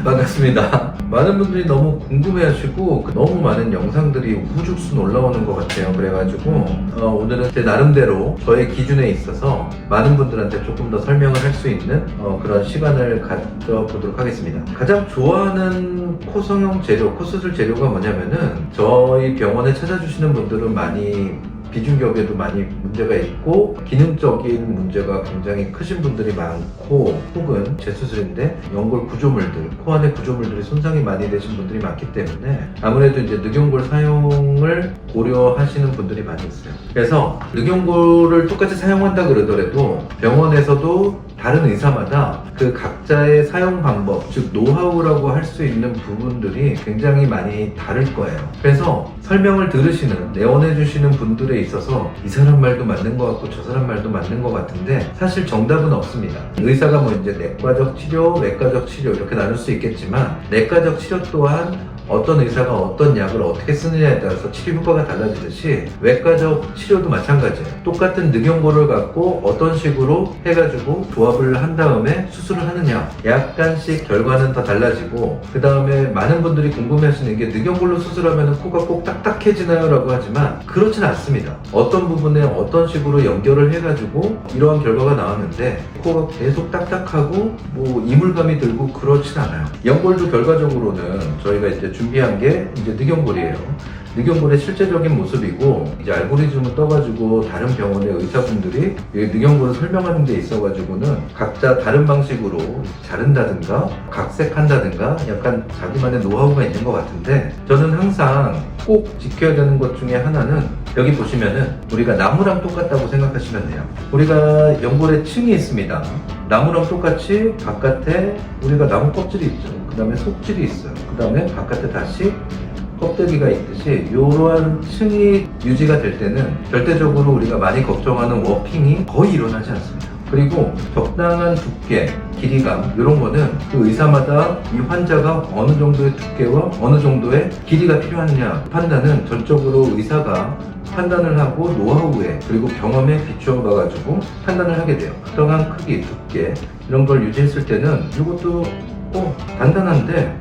반갑습니다. 많은 분들이 너무 궁금해하시고 너무 많은 영상들이 우후죽순 올라오는 것 같아요. 그래가지고 오늘은 제 나름대로 저의 기준에 있어서 많은 분들한테 조금 더 설명을 할 수 있는 그런 시간을 가져보도록 하겠습니다. 가장 좋아하는 코 성형 재료, 코 수술 재료가 뭐냐면은 저희 병원에 찾아주시는 분들은 많이 비중격에도 많이 문제가 있고 기능적인 문제가 굉장히 크신 분들이 많고 혹은 재수술인데 연골 구조물들, 코 안에 구조물들이 손상이 많이 되신 분들이 많기 때문에 아무래도 이제 늑연골 사용을 고려하시는 분들이 많이 있어요. 그래서 늑연골을 똑같이 사용한다 그러더라도 병원에서도 다른 의사마다 그 각자의 사용 방법, 즉 노하우라고 할 수 있는 부분들이 굉장히 많이 다를 거예요. 그래서 설명을 들으시는, 내원해 주시는 분들에 있어서 이 사람 말도 맞는 것 같고 저 사람 말도 맞는 것 같은데 사실 정답은 없습니다. 의사가 뭐 이제 내과적 치료, 외과적 치료 이렇게 나눌 수 있겠지만 내과적 치료 또한 어떤 의사가 어떤 약을 어떻게 쓰느냐에 따라서 치료 효과가 달라지듯이 외과적 치료도 마찬가지예요. 똑같은 늑연골을 갖고 어떤 식으로 해가지고 조합을 한 다음에 수술을 하느냐 약간씩 결과는 더 달라지고 그 다음에 많은 분들이 궁금해하시는 게 늑연골로 수술하면 코가 꼭 딱딱해지나요? 라고 하지만 그렇진 않습니다. 어떤 부분에 어떤 식으로 연결을 해가지고 이러한 결과가 나왔는데 코가 계속 딱딱하고 뭐 이물감이 들고 그렇진 않아요. 연골도 결과적으로는 저희가 이제 준비한 게 이제 늑연골이에요. 늑연골의 실제적인 모습이고 이제 알고리즘을 떠가지고 다른 병원의 의사분들이 늑연골을 설명하는 데 있어가지고는 각자 다른 방식으로 자른다든가 각색한다든가 약간 자기만의 노하우가 있는 것 같은데 저는 항상 꼭 지켜야 되는 것 중에 하나는 여기 보시면은 우리가 나무랑 똑같다고 생각하시면 돼요. 우리가 연골에 층이 있습니다. 나무랑 똑같이 바깥에 우리가 나무 껍질이 있죠. 그 다음에 속질이 있어요. 그 다음에 바깥에 다시 껍데기가 있듯이 이러한 층이 유지가 될 때는 절대적으로 우리가 많이 걱정하는 워핑이 거의 일어나지 않습니다. 그리고 적당한 두께, 길이감 이런 거는 그 의사마다 이 환자가 어느 정도의 두께와 어느 정도의 길이가 필요하느냐 판단은 전적으로 의사가 판단을 하고 노하우에 그리고 경험에 비추어 봐가지고 판단을 하게 돼요. 적당한 크기, 두께 이런 걸 유지했을 때는 이것도 단단한데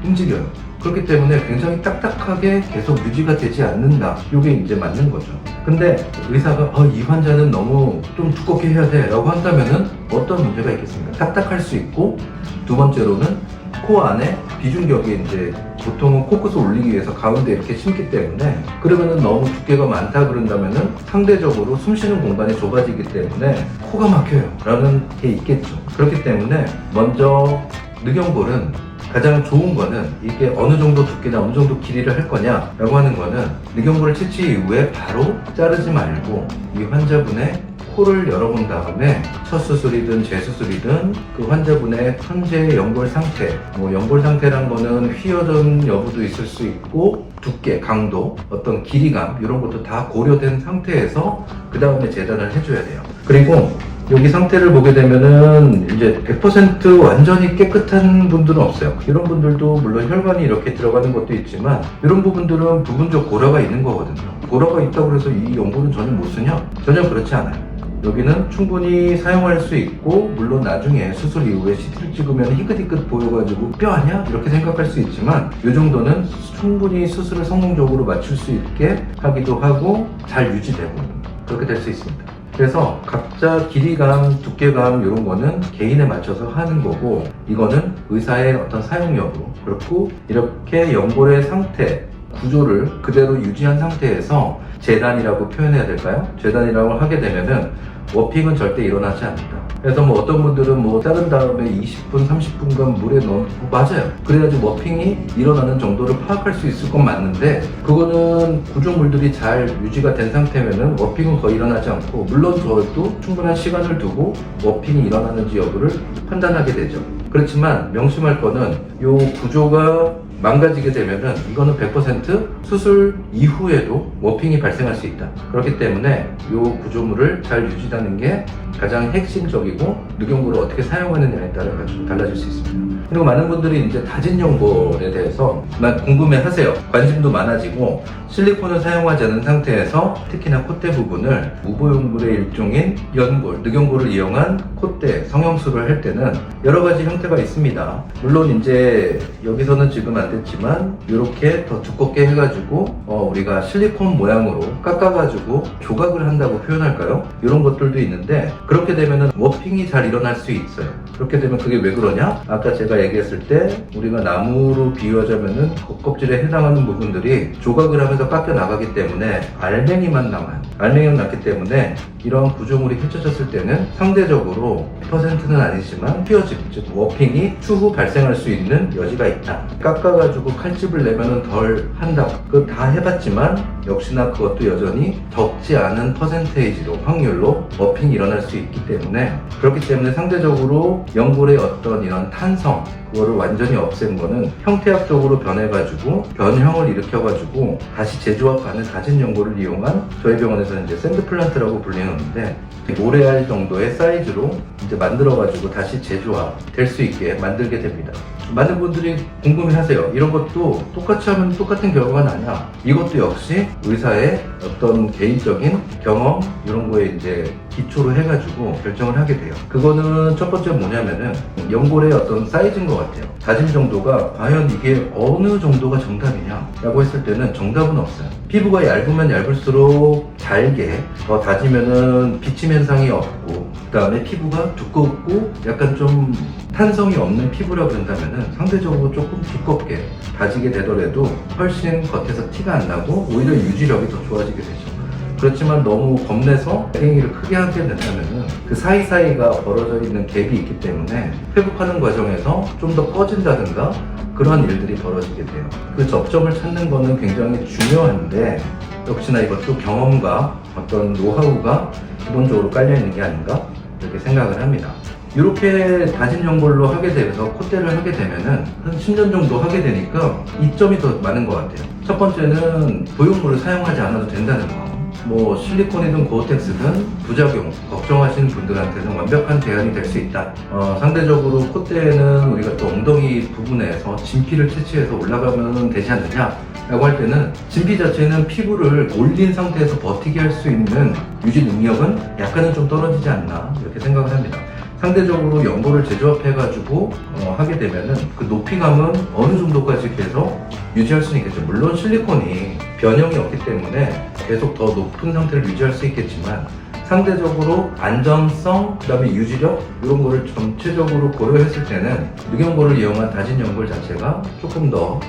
움직여요. 그렇기 때문에 굉장히 딱딱하게 계속 유지가 되지 않는다. 이게 이제 맞는 거죠. 근데 의사가 이 환자는 너무 좀 두껍게 해야 돼 라고 한다면은 어떤 문제가 있겠습니까? 딱딱할 수 있고 두 번째로는 코 안에 비중격이 이제 보통은 코끝을 올리기 위해서 가운데 이렇게 심기 때문에 그러면은 너무 두께가 많다 그런다면은 상대적으로 숨쉬는 공간이 좁아지기 때문에 코가 막혀요 라는 게 있겠죠. 그렇기 때문에 먼저 늑연골은 가장 좋은 거는 이게 어느 정도 두께나 어느 정도 길이를 할 거냐라고 하는 거는 늑연골을 채취 이후에 바로 자르지 말고 이 환자분의 코를 열어본 다음에 첫 수술이든 재수술이든 그 환자분의 현재의 연골 상태, 뭐 연골 상태란 거는 휘어진 여부도 있을 수 있고 두께, 강도, 어떤 길이감 이런 것도 다 고려된 상태에서 그 다음에 재단을 해줘야 돼요. 그리고 여기 상태를 보게 되면은 이제 100% 완전히 깨끗한 분들은 없어요. 이런 분들도 물론 혈관이 이렇게 들어가는 것도 있지만 이런 부분들은 부분적 고라가 있는 거거든요. 고라가 있다고 해서 이 연골은 전혀 못 쓰냐? 전혀 그렇지 않아요. 여기는 충분히 사용할 수 있고 물론 나중에 수술 이후에 CT를 찍으면 희끗희끗 보여가지고 뼈 아니야? 이렇게 생각할 수 있지만 이 정도는 충분히 수술을 성공적으로 마칠 수 있게 하기도 하고 잘 유지되고 그렇게 될 수 있습니다. 그래서 각자 길이감, 두께감 이런 거는 개인에 맞춰서 하는 거고 이거는 의사의 어떤 사용 여부 그렇고 이렇게 연골의 상태, 구조를 그대로 유지한 상태에서 재단이라고 표현해야 될까요? 재단이라고 하게 되면은 워핑은 절대 일어나지 않는다. 그래서 뭐 어떤 분들은 뭐 자른 다음에 20분, 30분간 물에 넣고 맞아요. 그래야지 워핑이 일어나는 정도를 파악할 수 있을 건 맞는데 그거는 구조물들이 잘 유지가 된 상태면은 워핑은 거의 일어나지 않고 물론 저도 충분한 시간을 두고 워핑이 일어나는지 여부를 판단하게 되죠. 그렇지만 명심할 거는 이 구조가 망가지게 되면은 이거는 100% 수술 이후에도 워핑이 발생할 수 있다. 그렇기 때문에 이 구조물을 잘 유지하는 게 가장 핵심적이고 늑연골을 어떻게 사용하느냐에 따라 가지고 달라질 수 있습니다. 그리고 많은 분들이 이제 다진 연골에 대해서 궁금해하세요. 관심도 많아지고 실리콘을 사용하지 않은 상태에서 특히나 콧대 부분을 무보연골의 일종인 연골, 늑연골을 이용한 콧대 성형술을 할 때는 여러 가지 형태가 있습니다. 물론 이제 여기서는 지금 안 됐지만 이렇게 더 두껍게 해가지고 우리가 실리콘 모양으로 깎아가지고 조각을 한다고 표현할까요? 이런 것들도 있는데 그렇게 되면은 워핑이 잘 일어날 수 있어요. 그렇게 되면 그게 왜 그러냐? 아까 제가 얘기했을 때 우리가 나무로 비유하자면은 겉껍질에 해당하는 부분들이 조각을 하면서 깎여 나가기 때문에 알맹이만 남아요. 알맹이만 남기 때문에 이런 구조물이 펼쳐졌을 때는 상대적으로 100%는 아니지만 휘어짐, 즉 워핑이 추후 발생할 수 있는 여지가 있다. 깎아가지고 칼집을 내면은 덜 한다. 그거 다 해봤지만 역시나 그것도 여전히 적지 않은 퍼센테이지로 확률로 워핑이 일어날 수 있기 때문에 그렇기 때문에 상대적으로 연골의 어떤 이런 탄성 그거를 완전히 없앤 거는 형태학적으로 변해가지고 변형을 일으켜가지고 다시 재조합하는 다진 연골을 이용한 저희 병원에서는 이제 샌드 플란트라고 불리는데 모래알 정도의 사이즈로 이제 만들어가지고 다시 재조합 될 수 있게 만들게 됩니다. 많은 분들이 궁금해하세요. 이런 것도 똑같이 하면 똑같은 결과가 나냐? 이것도 역시 의사의 어떤 개인적인 경험 이런 거에 이제 기초로 해가지고 결정을 하게 돼요. 그거는 첫 번째 뭐냐면은 연골의 어떤 사이즈인 것 같아요. 다짐 정도가 과연 이게 어느 정도가 정답이냐 라고 했을 때는 정답은 없어요. 피부가 얇으면 얇을수록 잘게 더 다지면은 비침 현상이 없고 그 다음에 피부가 두껍고 약간 좀 탄성이 없는 피부라고 한다면은 상대적으로 조금 두껍게 다지게 되더라도 훨씬 겉에서 티가 안 나고 오히려 유지력이 더 좋아지게 되죠. 그렇지만 너무 겁내서 팽이를 크게 하게 된다면은 그 사이사이가 벌어져 있는 갭이 있기 때문에 회복하는 과정에서 좀 더 꺼진다든가 그런 일들이 벌어지게 돼요. 그 접점을 찾는 거는 굉장히 중요한데 역시나 이것도 경험과 어떤 노하우가 기본적으로 깔려 있는 게 아닌가 이렇게 생각을 합니다. 이렇게 다진 연골로 하게 되면서 콧대를 하게 되면은 한 10년 정도 하게 되니까 이점이 더 많은 것 같아요. 첫 번째는 보형물을 사용하지 않아도 된다는 거. 뭐 실리콘이든 고어텍스든 부작용 걱정하시는 분들한테는 완벽한 대안이 될 수 있다. 상대적으로 콧대에는 우리가 또 엉덩이 부분에서 진피를 채취해서 올라가면 되지 않느냐 라고 할 때는 진피 자체는 피부를 올린 상태에서 버티게 할 수 있는 유지 능력은 약간은 좀 떨어지지 않나 이렇게 생각을 합니다. 상대적으로 연골을 재조합해가지고 하게 되면은 그 높이감은 어느 정도까지 계속 유지할 수 있겠죠. 물론 실리콘이 변형이 없기 때문에 계속 더 높은 상태를 유지할 수 있겠지만 상대적으로 안전성, 그 다음에 유지력 이런 거를 전체적으로 고려했을 때는 늑연골을 이용한 다진 연골 자체가 조금 더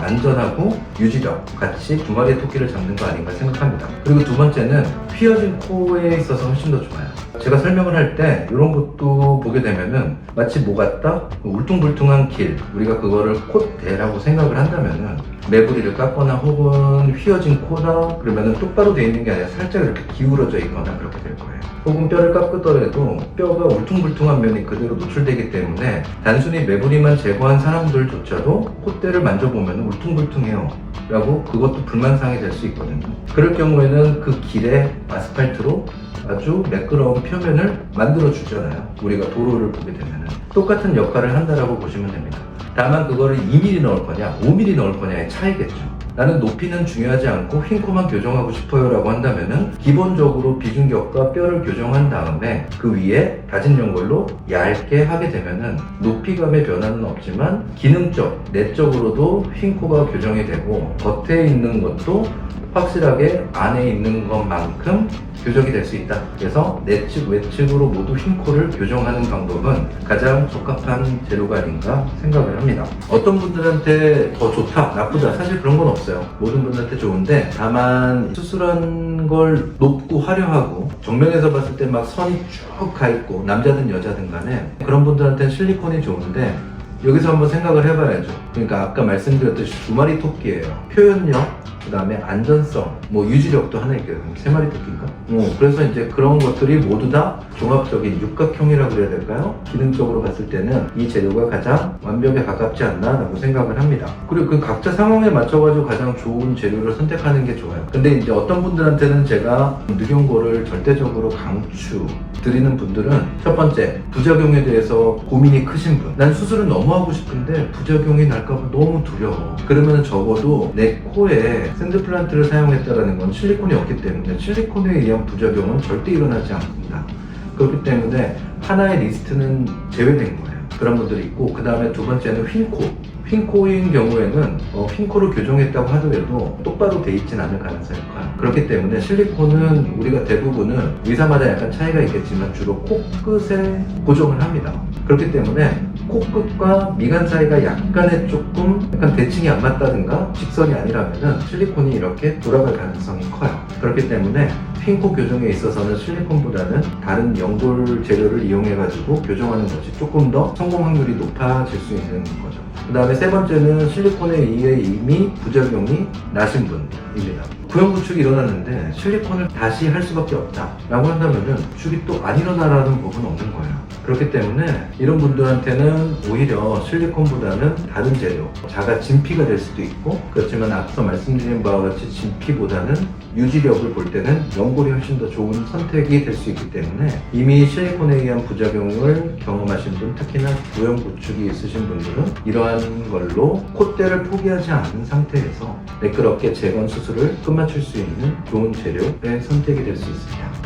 안전하고 유지력 같이 두 마리의 토끼를 잡는 거 아닌가 생각합니다. 그리고 두 번째는 휘어진 코에 있어서 훨씬 더 좋아요. 제가 설명을 할 때 이런 것도 보게 되면은 마치 뭐 같다? 울퉁불퉁한 길, 우리가 그거를 콧대라고 생각을 한다면은 매부리를 깎거나 혹은 휘어진 코다 그러면은 똑바로 되어 있는 게 아니라 살짝 이렇게 기울어져 있거나 그렇게 될 거예요. 혹은 뼈를 깎더라도 뼈가 울퉁불퉁한 면이 그대로 노출되기 때문에 단순히 매부리만 제거한 사람들조차도 콧대를 만져보면 울퉁불퉁해요 라고 그것도 불만사항이 될 수 있거든요. 그럴 경우에는 그 길에 아스팔트로 아주 매끄러운 표면을 만들어 주잖아요. 우리가 도로를 보게 되면은 똑같은 역할을 한다라고 보시면 됩니다. 다만 그거를 2mm 넣을 거냐 5mm 넣을 거냐의 차이겠죠. 나는 높이는 중요하지 않고 휜코만 교정하고 싶어요 라고 한다면은 기본적으로 비중격과 뼈를 교정한 다음에 그 위에 다진 연골로 얇게 하게 되면은 높이감의 변화는 없지만 기능적, 내적으로도 휜코가 교정이 되고 겉에 있는 것도 확실하게 안에 있는 것만큼 교정이 될 수 있다. 그래서 내측, 외측으로 모두 휜코를 교정하는 방법은 가장 적합한 재료가 아닌가 생각을 합니다. 어떤 분들한테 더 좋다, 나쁘다 사실 그런 건 없어요. 모든 분들한테 좋은데 다만 수술한 걸 높고 화려하고 정면에서 봤을 때 막 선이 쭉 가 있고 남자든 여자든 간에 그런 분들한테는 실리콘이 좋은데 여기서 한번 생각을 해봐야죠. 그러니까 아까 말씀드렸듯이 두 마리 토끼예요. 표현력, 그 다음에 안전성, 뭐 유지력도 하나 있거든요. 세 마리 토끼인가? 그래서 이제 그런 것들이 모두 다 종합적인 육각형이라고 그래야 될까요? 기능적으로 봤을 때는 이 재료가 가장 완벽에 가깝지 않나 라고 생각을 합니다. 그리고 그 각자 상황에 맞춰가지고 가장 좋은 재료를 선택하는 게 좋아요. 근데 이제 어떤 분들한테는 제가 늑연고를 절대적으로 강추 드리는 분들은 첫 번째, 부작용에 대해서 고민이 크신 분. 난 수술은 너무 하고 싶은데 부작용이 날까봐 너무 두려워. 그러면 적어도 내 코에 샌드플란트를 사용했다는 건 실리콘이 없기 때문에 실리콘에 의한 부작용은 절대 일어나지 않습니다. 그렇기 때문에 하나의 리스트는 제외된 거예요. 그런 분들이 있고, 그 다음에 두 번째는 휜코인 경우에는 휜코를 교정했다고 하더라도 똑바로 돼 있진 않을 가능성이 커요. 그렇기 때문에 실리콘은 우리가 대부분은 의사마다 약간 차이가 있겠지만 주로 코끝에 고정을 합니다. 그렇기 때문에 코끝과 미간 사이가 약간 대칭이 안 맞다든가 직선이 아니라면은 실리콘이 이렇게 돌아갈 가능성이 커요. 그렇기 때문에 휜코 교정에 있어서는 실리콘보다는 다른 연골 재료를 이용해가지고 교정하는 것이 조금 더 성공 확률이 높아질 수 있는 거죠. 그 다음에 세 번째는 실리콘에 의해 이미 부작용이 나신 분입니다. 구형구축이 일어났는데 실리콘을 다시 할 수밖에 없다라고 한다면은 구축이 또 안 일어나라는 법은 없는 거예요. 그렇기 때문에 이런 분들한테는 오히려 실리콘보다는 다른 재료, 자가 진피가 될 수도 있고, 그렇지만 앞서 말씀드린 바와 같이 진피보다는 유지력을 볼 때는 연골이 훨씬 더 좋은 선택이 될 수 있기 때문에 이미 실리콘에 의한 부작용을 경험하신 분, 특히나 구형 구축이 있으신 분들은 이러한 걸로 콧대를 포기하지 않은 상태에서 매끄럽게 재건 수술을 끝마칠 수 있는 좋은 재료의 선택이 될 수 있습니다.